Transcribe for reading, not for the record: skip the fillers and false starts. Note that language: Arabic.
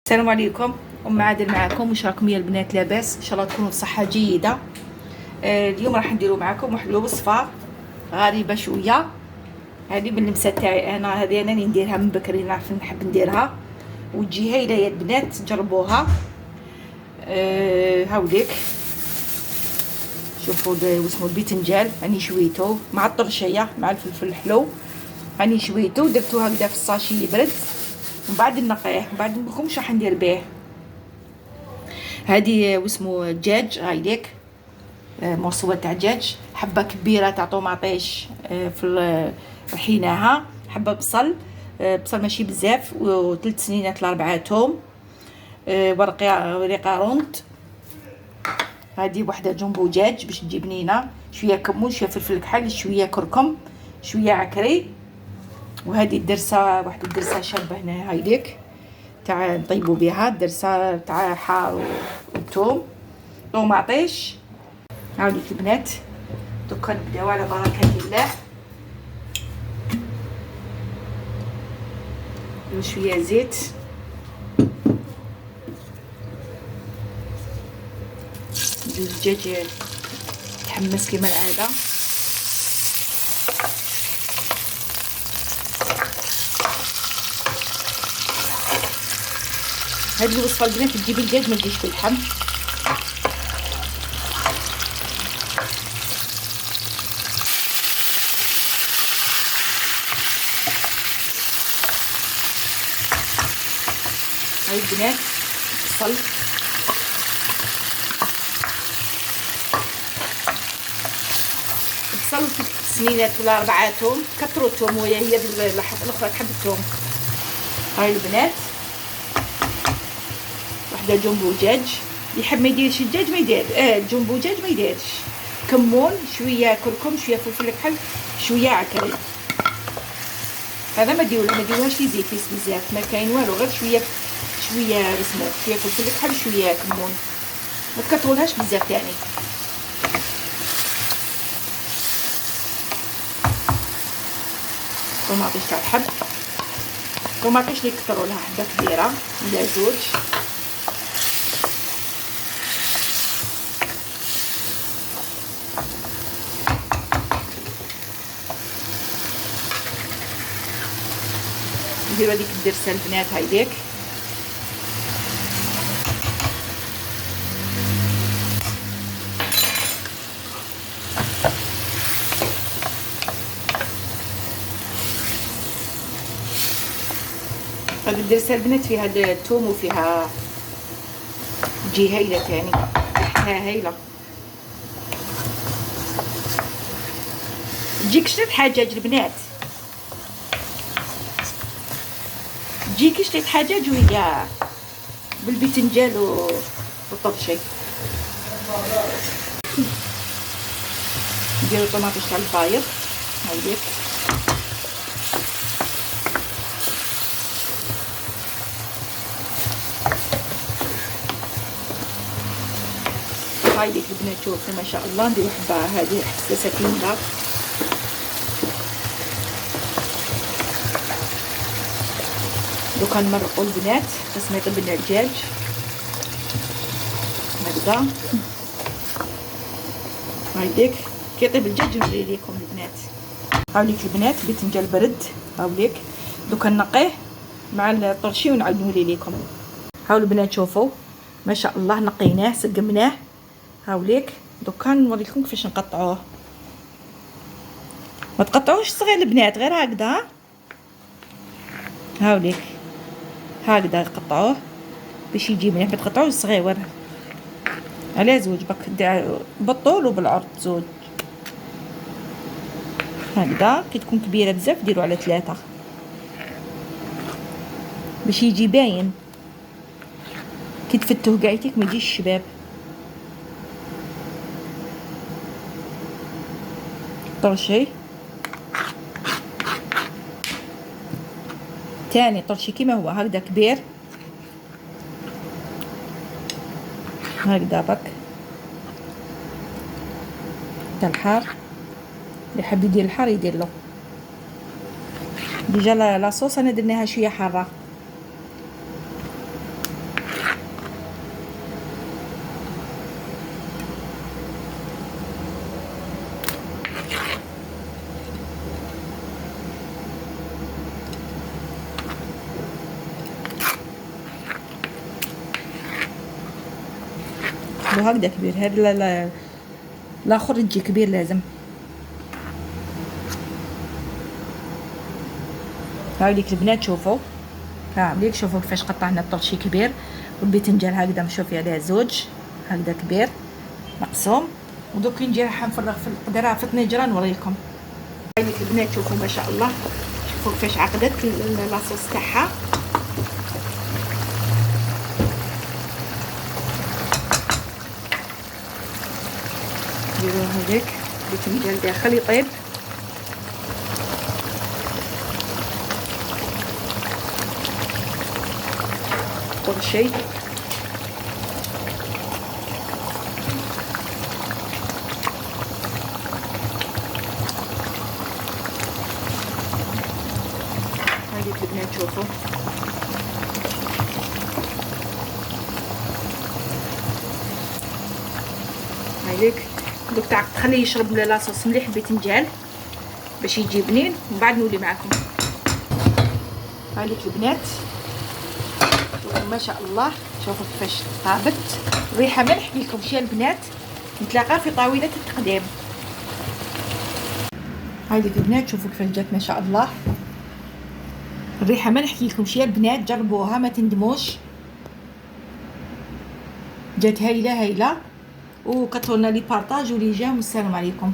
السلام عليكم. عادل معكم. واش راكم يا البنات؟ لاباس؟ ان شاء الله تكونوا بصحه جيده. اليوم راح نديروا معكم واحد الوصفه غريبه شويه. هذه من اللمسه تاعي انا، هذه انا اللي نديرها من بكري، نعرف نحب نديرها وتجي هايله يا البنات. جربوها. هاوليك شوفوا اسمه البيتنجال، راني شويته مع الطرشيه مع الفلفل الحلو، راني شويته درتو هكذا في الساشي يبرد، ومن بعد نقيه، من بعد نقولكم واش راح ندير به. هذه واسمو دجاج، هايليك مرصوبه تاع دجاج، حبه كبيره تاع طوماطيش في رحيناها، حبه بصل، بصل ماشي بزاف، وثلاث سنينات لاربعه توم، ورقه روند. هذه وحده جنبو دجاج باش تجي بنينه، شويه كمون، شويه فلفل كحل، شويه كركم، شويه عكري. وهذه الدرسه، واحد الدرسه شابه هنا هايليك تاع نطيبوا بها، الدرسه تاع حار وثوم طوماطيش. هاوليك البنات دوكا نبداو على بركه الله. شويه زيت، الدجاج يتحمس كما العاده. هذه الوصفه البنات تجيب الدجاج ما تجيش باللحم. هاي البنات بصل، بصل سنينات ولا اربعه توم، كثروا التوم وهي الاخرى تحب التوم. هاي البنات وحده جنبو دجاج، يحب ما يديرش الدجاج ما يدير جنبو دجاج ما يديرش. كمون، شويه كركم، شويه فلفل كحل، شويه عكري. هذا ما ديروهاش لي زيت بزاف، ما كاين والو، غير شويه اسمه شويه فلفل كحل، شويه كمون، ما تكثرولهاش بزاف يعني. طوماطيش تاع الحب، طوماطيش اللي كثروا لها حبه كبيره ولا زوج. نديرو هذيك الدرسه البنات هايديك. هذه الدرسه البنات فيها الثوم وفيها تجي هايله تاني، ريحتها هايله. تجيك شريط حجاج البنات، تجيك شريط حجاج وهي بالبيتنجال والطرشي. نديرو طوماطيش تاع البايض هايليك، هايليك البنات شوفوا ما شاء الله. نديرو حبه هذه حساسه كبيره. دوكا نمرقوا البنات بس ما يطيب لنا الدجاج هكذا. هايليك كي يطيب الدجاج نوري لكم البنات. هاوليك البنات بيتنجال برد، هاوليك دوكا نقيه مع الطرشي ونعاود نوري لكم. هاو البنات شوفوا ما شاء الله، نقيناه سقمناه. هاوليك دوكا نوري لكم كيفاش نقطعوه. ما تقطعوش صغير البنات، غير هكذا. هاوليك هكذا يقطعوه باش يجي مليح، ما تقطعوش صغير على زوج بالطول وبالعرض زوج هكذا. كي تكون كبيره بزاف ديروا على 3 باش يجي باين. كي تفتوه قاعدتك ما يجيش شباب. طرشي تاني، طرشي كيما هو هكذا كبير هكذا بك تاع الحار. اللي حاب يدير الحار يدير له. ديجا لاصوص انا درناها شويه حاره. شوفوا هكذا كبير. هذا الاخر يجي كبير لازم. هاوليك البنات شوفوا، هاوليك شوفوا كيفاش قطعنا الطرشي كبير، والباذنجان هكذا مشوفي عليه زوج هكذا كبير مقسوم. ودوك نجي راح نفرغ في القدره في الطنجره نوريكم. هاوليك البنات شوفوا ما شاء الله، شوفوا كيفاش عقدت لاصوص تاعها. نديرو هذاك الباذنجان داخل يطيب. طرشي هذيك البنات شوفوا هذيك دوك تاع تخليه يشرب لاصوص مليح الباذنجان باش يجي بنين، ومن بعد نولي معكم. هذيك البنات شوفوا ما شاء الله، شوفوا كيفاش طابت. الريحه ما نحكي لكمش يا البنات، نتلاقى في طاوله التقديم. هذيك البنات شوفوا كيفاش جات ما شاء الله. الريحه ما نحكي لكمش يا البنات، جربوها ما تندموش، جات هايله هايله. وكتروا لنا لي بارطاج ولي جيم، والسلام عليكم.